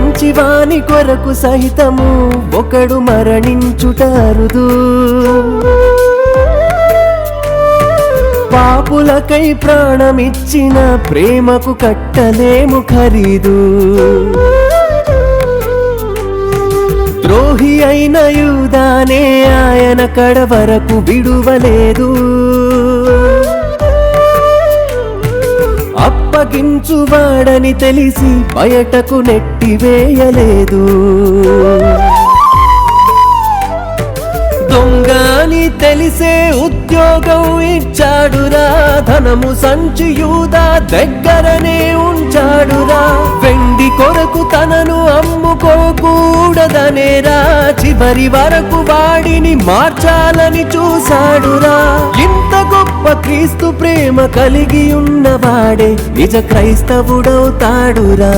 మంచివాని కొరకు సహితము ఒకడు మరణించుట అరుదు. పాపులకై ప్రాణమిచ్చిన ప్రేమకు కట్టలేము ఖరీదు. ద్రోహి అయిన యూదానే ఆయన కడ వరకు విడువలేదు. అప్పగించువాడని తెలిసి బయటకు నెట్టివేయలేదు. దొంగని తెలిసే ఉద్యోగం ఇచ్చాడురా, ధనము సంచి యూదా దగ్గరనే ఉంచాడురా. వెండి కొరకు తనను అమ్ముకోకూడదనేరా, చివరి వరకు వాడిని మార్చాలని చూశాడురా. ఇంత గొప్ప క్రీస్తు ప్రేమ కలిగి ఉన్నవాడే నిజ క్రైస్తవుడవుతాడురా.